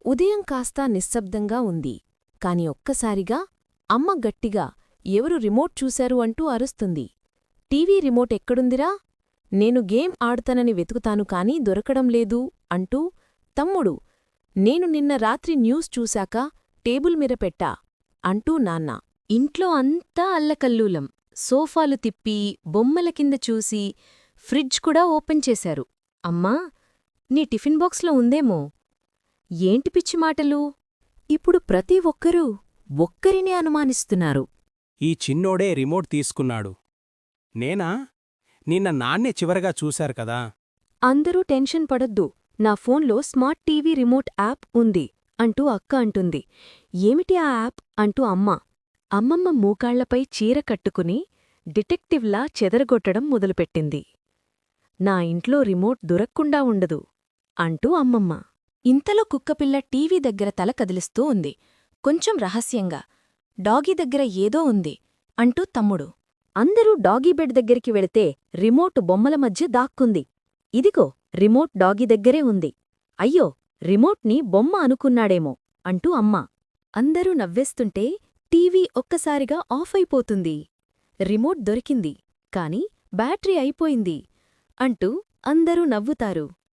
ఉదయం కాస్తా నిశ్శబ్దంగా ఉంది. కాని ఒక్కసారిగా అమ్మ గట్టిగా ఎవరు రిమోట్ చూశారు అంటూ అరుస్తుంది. టీవీ రిమోట్ ఎక్కడుందిరా? నేను గేమ్ ఆడుతానని వెతుకుతాను కాని దొరకడం లేదు అంటూ తమ్ముడు, నేను నిన్న రాత్రి న్యూస్ చూశాక టేబుల్ మీద పెట్టా అంటూ నాన్న. ఇంట్లో అంతా అల్లకల్లూలం. సోఫాలు తిప్పి, బొమ్మల కింద చూసి, ఫ్రిడ్జ్ కూడా ఓపెన్ చేశారు. అమ్మా, నీ టిఫిన్ బాక్స్లో ఉందేమో. ఏంటి పిచ్చి మాటలు? ఇప్పుడు ప్రతి ఒక్కరూ ఒక్కరినే అనుమానిస్తున్నారు. ఈ చిన్నోడే రిమోట్ తీసుకున్నాడు. నేనా? నిన్న నాన్నే చివరగా చూశారు కదా. అందరూ టెన్షన్ పడొద్దు. నా ఫోన్లో స్మార్ట్ టీవీ రిమోట్ యాప్ ఉంది అంటూ అక్క అంటుంది. ఏమిటి ఆ యాప్ అంటూ అమ్మ. అమ్మమ్మ మూకాళ్లపై చీర కట్టుకుని డిటెక్టివ్లా చెదరగొట్టడం మొదలుపెట్టింది. నా ఇంట్లో రిమోట్ దొరక్కుండా ఉండదు అంటూ అమ్మమ్మ. ఇంతలో కుక్కపిల్ల టీవీ దగ్గర తల కదిలిస్తూ ఉంది. కొంచెం రహస్యంగా, డాగీ దగ్గర ఏదో ఉంది అంటూ తమ్ముడు. అందరూ డాగీ బెడ్ దగ్గరికి వెళితే రిమోట్ బొమ్మల మధ్య దాక్కుంది. ఇదిగో రిమోట్ డాగీ దగ్గరే ఉంది. అయ్యో, రిమోట్ని బొమ్మ అనుకున్నాడేమో అంటూ అమ్మ. అందరూ నవ్వేస్తుంటే టీవీ ఒక్కసారిగా ఆఫ్ అయిపోతుంది. రిమోట్ దొరికింది, కాని బ్యాటరీ అయిపోయింది అంటూ అందరూ నవ్వుతారు.